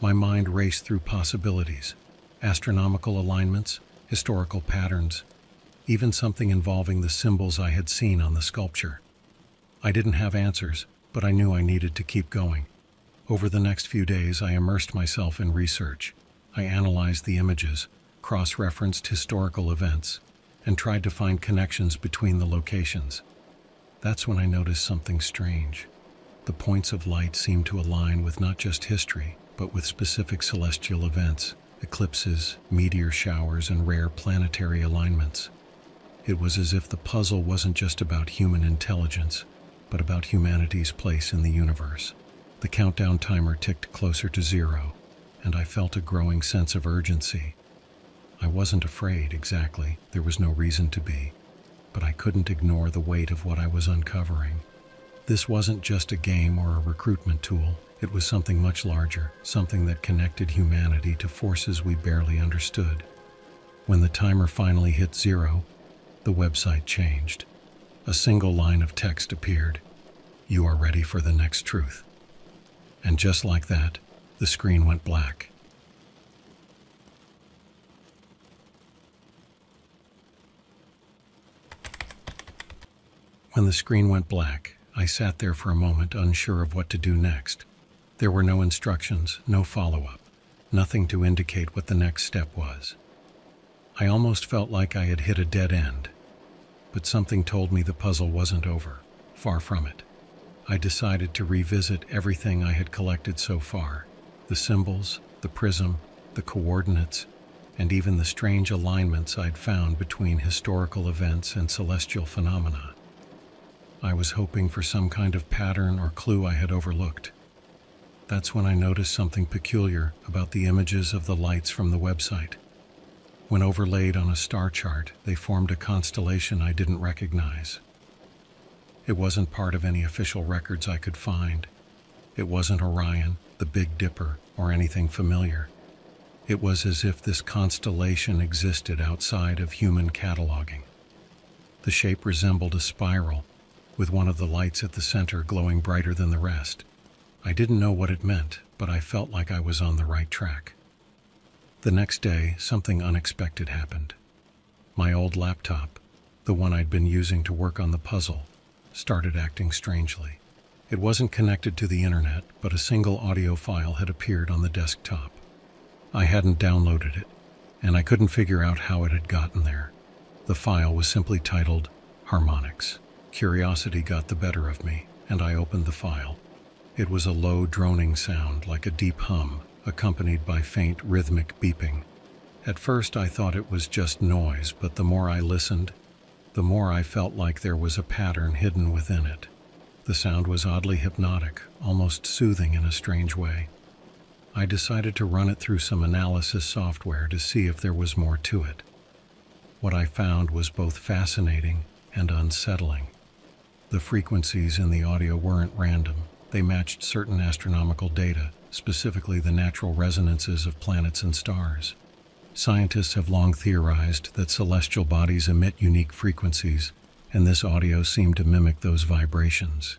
My mind raced through possibilities. Astronomical alignments, historical patterns, even something involving the symbols I had seen on the sculpture. I didn't have answers, but I knew I needed to keep going. Over the next few days, I immersed myself in research. I analyzed the images, cross-referenced historical events, and tried to find connections between the locations. That's when I noticed something strange. The points of light seemed to align with not just history, but with specific celestial events, eclipses, meteor showers, and rare planetary alignments. It was as if the puzzle wasn't just about human intelligence, but about humanity's place in the universe. The countdown timer ticked closer to 0, and I felt a growing sense of urgency. I wasn't afraid, exactly. There was no reason to be. But I couldn't ignore the weight of what I was uncovering. This wasn't just a game or a recruitment tool. It was something much larger, something that connected humanity to forces we barely understood. When the timer finally hit 0, the website changed. A single line of text appeared. You are ready for the next truth. And just like that, the screen went black. When the screen went black, I sat there for a moment, unsure of what to do next. There were no instructions, no follow-up, nothing to indicate what the next step was. I almost felt like I had hit a dead end, but something told me the puzzle wasn't over, far from it. I decided to revisit everything I had collected so far, the symbols, the prism, the coordinates, and even the strange alignments I'd found between historical events and celestial phenomena. I was hoping for some kind of pattern or clue I had overlooked. That's when I noticed something peculiar about the images of the lights from the website. When overlaid on a star chart, they formed a constellation I didn't recognize. It wasn't part of any official records I could find. It wasn't Orion, the Big Dipper, or anything familiar. It was as if this constellation existed outside of human cataloging. The shape resembled a spiral, with one of the lights at the center glowing brighter than the rest. I didn't know what it meant, but I felt like I was on the right track. The next day, something unexpected happened. My old laptop, the one I'd been using to work on the puzzle, started acting strangely. It wasn't connected to the internet, but a single audio file had appeared on the desktop. I hadn't downloaded it, and I couldn't figure out how it had gotten there. The file was simply titled Harmonics. Curiosity got the better of me, and I opened the file. It was a low droning sound, like a deep hum, accompanied by faint rhythmic beeping. At first I thought it was just noise, but the more I listened, the more I felt like there was a pattern hidden within it. The sound was oddly hypnotic, almost soothing in a strange way. I decided to run it through some analysis software to see if there was more to it. What I found was both fascinating and unsettling. The frequencies in the audio weren't random. They matched certain astronomical data, specifically the natural resonances of planets and stars. Scientists have long theorized that celestial bodies emit unique frequencies, and this audio seemed to mimic those vibrations.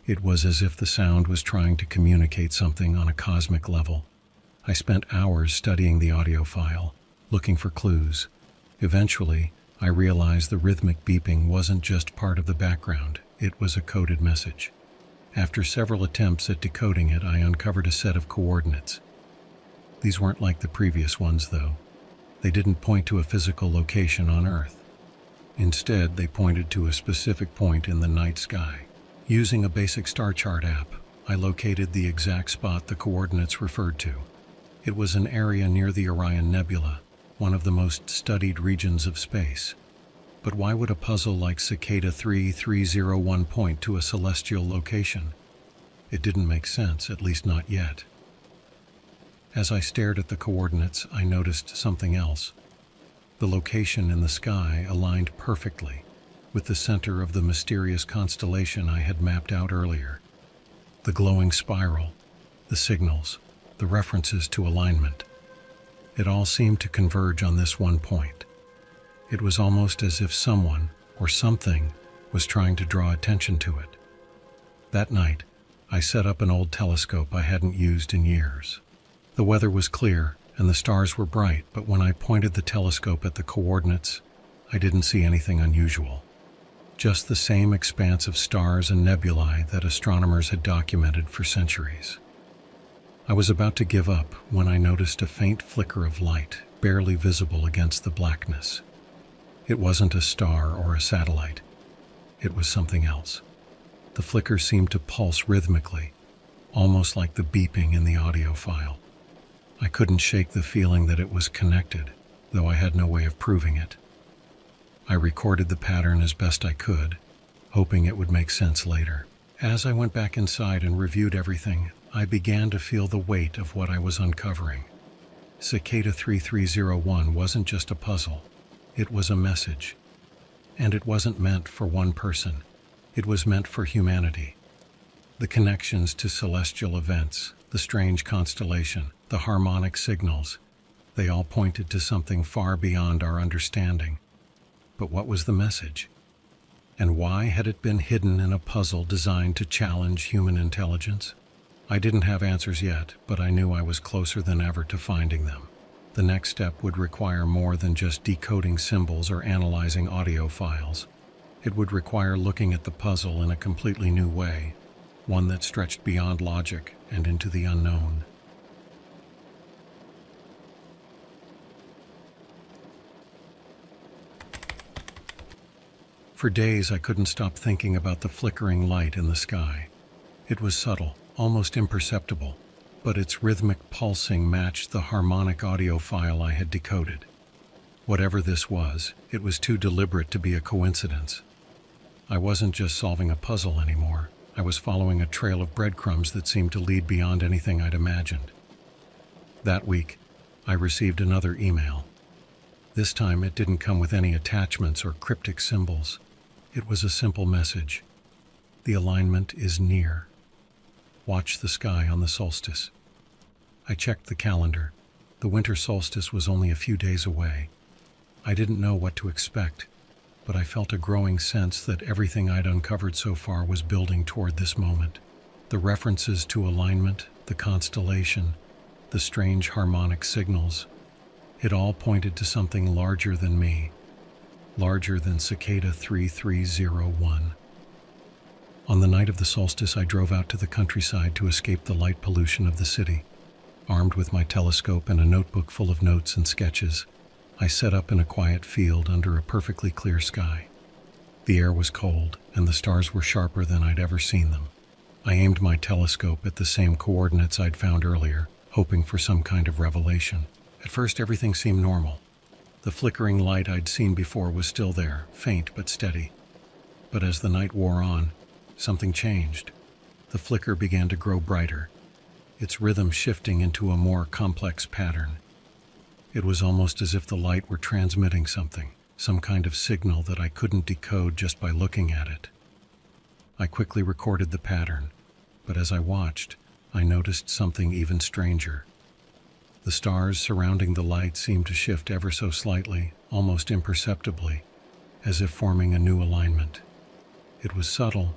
It was as if the sound was trying to communicate something on a cosmic level. I spent hours studying the audio file, looking for clues. Eventually, I realized the rhythmic beeping wasn't just part of the background, it was a coded message. After several attempts at decoding it, I uncovered a set of coordinates. These weren't like the previous ones, though. They didn't point to a physical location on Earth. Instead, they pointed to a specific point in the night sky. Using a basic star chart app, I located the exact spot the coordinates referred to. It was an area near the Orion Nebula, one of the most studied regions of space. But why would a puzzle like Cicada 3301 point to a celestial location? It didn't make sense, at least not yet. As I stared at the coordinates, I noticed something else. The location in the sky aligned perfectly with the center of the mysterious constellation I had mapped out earlier. The glowing spiral, the signals, the references to alignment. It all seemed to converge on this one point. It was almost as if someone, or something, was trying to draw attention to it. That night, I set up an old telescope I hadn't used in years. The weather was clear, and the stars were bright, but when I pointed the telescope at the coordinates, I didn't see anything unusual. Just the same expanse of stars and nebulae that astronomers had documented for centuries. I was about to give up when I noticed a faint flicker of light, barely visible against the blackness. It wasn't a star or a satellite. It was something else. The flicker seemed to pulse rhythmically, almost like the beeping in the audio file. I couldn't shake the feeling that it was connected, though I had no way of proving it. I recorded the pattern as best I could, hoping it would make sense later. As I went back inside and reviewed everything, I began to feel the weight of what I was uncovering. Cicada 3301 wasn't just a puzzle, it was a message. And it wasn't meant for one person, it was meant for humanity. The connections to celestial events, the strange constellation, the harmonic signals, they all pointed to something far beyond our understanding. But what was the message? And why had it been hidden in a puzzle designed to challenge human intelligence? I didn't have answers yet, but I knew I was closer than ever to finding them. The next step would require more than just decoding symbols or analyzing audio files. It would require looking at the puzzle in a completely new way, one that stretched beyond logic and into the unknown. For days, I couldn't stop thinking about the flickering light in the sky. It was subtle, almost imperceptible, but its rhythmic pulsing matched the harmonic audio file I had decoded. Whatever this was, it was too deliberate to be a coincidence. I wasn't just solving a puzzle anymore. I was following a trail of breadcrumbs that seemed to lead beyond anything I'd imagined. That week, I received another email. This time, it didn't come with any attachments or cryptic symbols. It was a simple message. The alignment is near. Watch the sky on the solstice. I checked the calendar. The winter solstice was only a few days away. I didn't know what to expect, but I felt a growing sense that everything I'd uncovered so far was building toward this moment. The references to alignment, the constellation, the strange harmonic signals, it all pointed to something larger than me, larger than Cicada 3301. On the night of the solstice, I drove out to the countryside to escape the light pollution of the city. Armed with my telescope and a notebook full of notes and sketches, I set up in a quiet field under a perfectly clear sky. The air was cold, and the stars were sharper than I'd ever seen them. I aimed my telescope at the same coordinates I'd found earlier, hoping for some kind of revelation. At first, everything seemed normal. The flickering light I'd seen before was still there, faint but steady. But as the night wore on, something changed. The flicker began to grow brighter, its rhythm shifting into a more complex pattern. It was almost as if the light were transmitting something, some kind of signal that I couldn't decode just by looking at it. I quickly recorded the pattern, but as I watched, I noticed something even stranger. The stars surrounding the light seemed to shift ever so slightly, almost imperceptibly, as if forming a new alignment. It was subtle,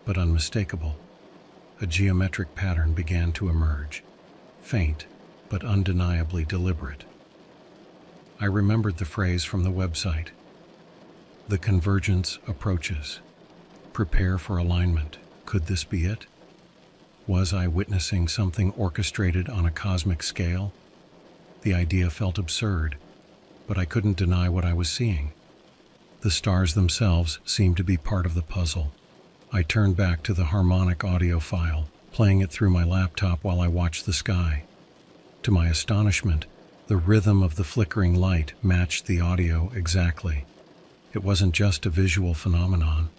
but unmistakable. A geometric pattern began to emerge, faint, but undeniably deliberate. I remembered the phrase from the website. The convergence approaches. Prepare for alignment. Could this be it? Was I witnessing something orchestrated on a cosmic scale? The idea felt absurd, but I couldn't deny what I was seeing. The stars themselves seemed to be part of the puzzle. I turned back to the harmonic audio file, playing it through my laptop while I watched the sky. To my astonishment, the rhythm of the flickering light matched the audio exactly. It wasn't just a visual phenomenon.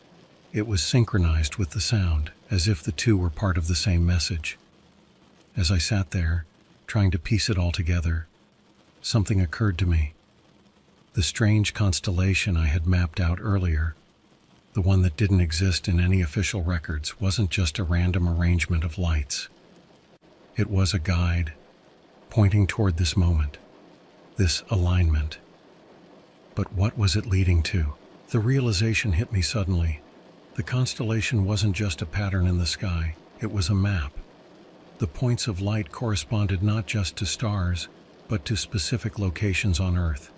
It was synchronized with the sound, as if the two were part of the same message. As I sat there, trying to piece it all together, something occurred to me. The strange constellation I had mapped out earlier, the one that didn't exist in any official records, wasn't just a random arrangement of lights. It was a guide, pointing toward this moment, this alignment. But what was it leading to? The realization hit me suddenly. The constellation wasn't just a pattern in the sky, it was a map. The points of light corresponded not just to stars, but to specific locations on Earth.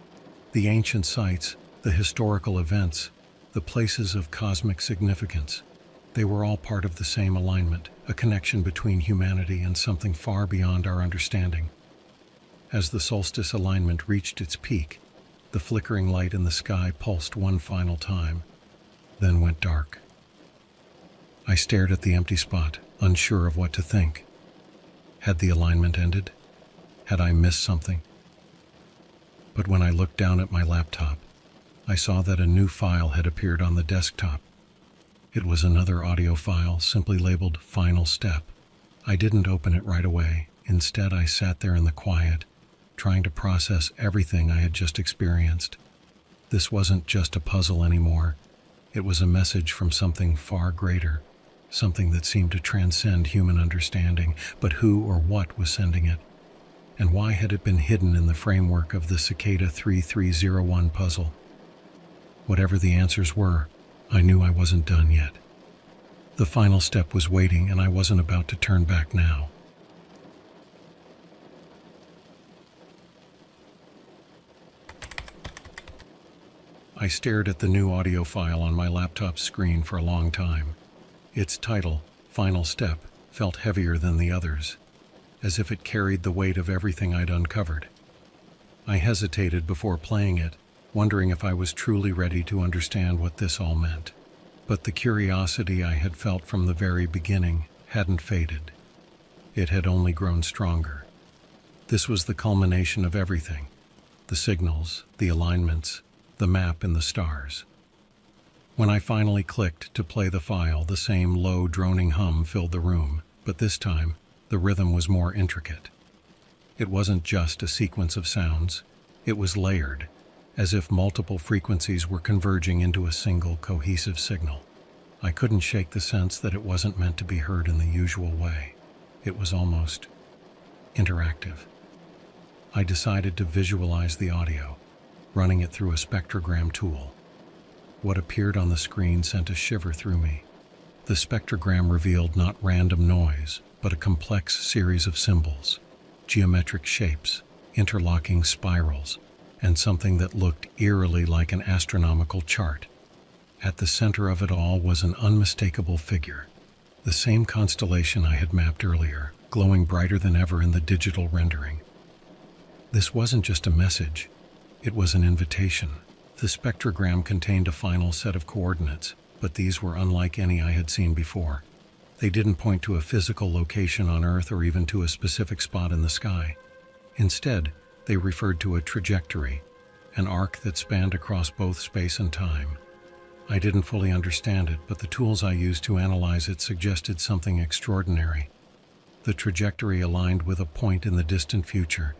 The ancient sites, the historical events, the places of cosmic significance. They were all part of the same alignment, a connection between humanity and something far beyond our understanding. As the solstice alignment reached its peak, the flickering light in the sky pulsed one final time, then went dark. I stared at the empty spot, unsure of what to think. Had the alignment ended? Had I missed something? But when I looked down at my laptop, I saw that a new file had appeared on the desktop. It was another audio file, simply labeled Final Step. I didn't open it right away. Instead, I sat there in the quiet, trying to process everything I had just experienced. This wasn't just a puzzle anymore. It was a message from something far greater, something that seemed to transcend human understanding. But who or what was sending it? And why had it been hidden in the framework of the Cicada 3301 puzzle? Whatever the answers were, I knew I wasn't done yet. The final step was waiting, and I wasn't about to turn back now. I stared at the new audio file on my laptop's screen for a long time. Its title, Final Step, felt heavier than the others, as if it carried the weight of everything I'd uncovered. I hesitated before playing it, wondering if I was truly ready to understand what this all meant. But the curiosity I had felt from the very beginning hadn't faded. It had only grown stronger. This was the culmination of everything: the signals, the alignments, the map and the stars. When I finally clicked to play the file, the same low, droning hum filled the room, but this time, the rhythm was more intricate. It wasn't just a sequence of sounds, it was layered, as if multiple frequencies were converging into a single, cohesive signal. I couldn't shake the sense that it wasn't meant to be heard in the usual way. It was almost interactive. I decided to visualize the audio, running it through a spectrogram tool. What appeared on the screen sent a shiver through me. The spectrogram revealed not random noise, but a complex series of symbols, geometric shapes, interlocking spirals, and something that looked eerily like an astronomical chart. At the center of it all was an unmistakable figure, the same constellation I had mapped earlier, glowing brighter than ever in the digital rendering. This wasn't just a message, it was an invitation. The spectrogram contained a final set of coordinates, but these were unlike any I had seen before. They didn't point to a physical location on Earth or even to a specific spot in the sky. Instead, they referred to a trajectory, an arc that spanned across both space and time. I didn't fully understand it, but the tools I used to analyze it suggested something extraordinary. The trajectory aligned with a point in the distant future,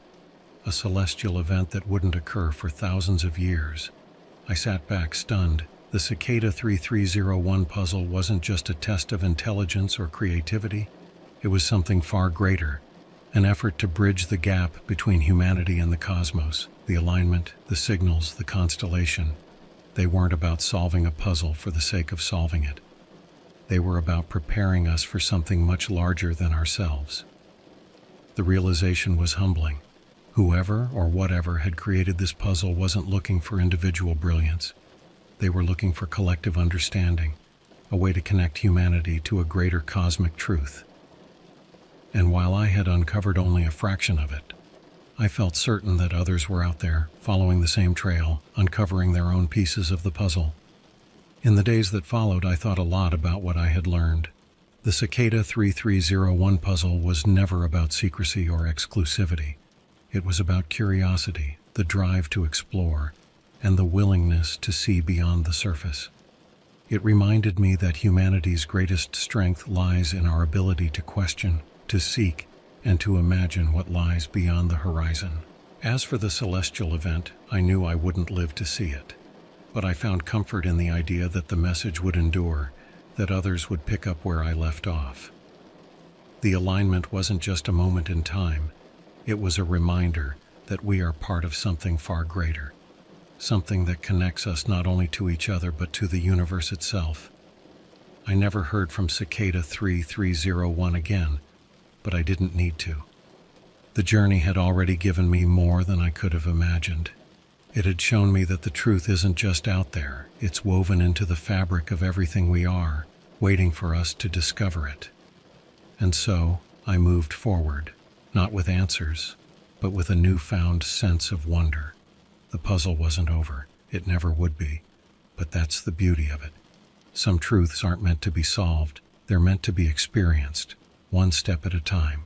a celestial event that wouldn't occur for thousands of years. I sat back, stunned. The Cicada 3301 puzzle wasn't just a test of intelligence or creativity. It was something far greater, an effort to bridge the gap between humanity and the cosmos. The alignment, the signals, the constellation. They weren't about solving a puzzle for the sake of solving it. They were about preparing us for something much larger than ourselves. The realization was humbling. Whoever or whatever had created this puzzle wasn't looking for individual brilliance. They were looking for collective understanding, a way to connect humanity to a greater cosmic truth. And while I had uncovered only a fraction of it, I felt certain that others were out there, following the same trail, uncovering their own pieces of the puzzle. In the days that followed, I thought a lot about what I had learned. The Cicada 3301 puzzle was never about secrecy or exclusivity. It was about curiosity, the drive to explore, and the willingness to see beyond the surface. It reminded me that humanity's greatest strength lies in our ability to question, to seek, and to imagine what lies beyond the horizon. As for the celestial event, I knew I wouldn't live to see it. But I found comfort in the idea that the message would endure, that others would pick up where I left off. The alignment wasn't just a moment in time. It was a reminder that we are part of something far greater, something that connects us not only to each other but to the universe itself. I never heard from Cicada 3301 again, but I didn't need to. The journey had already given me more than I could have imagined. It had shown me that the truth isn't just out there, it's woven into the fabric of everything we are, waiting for us to discover it. And so, I moved forward, not with answers, but with a newfound sense of wonder. The puzzle wasn't over, it never would be, but that's the beauty of it. Some truths aren't meant to be solved, they're meant to be experienced, one step at a time.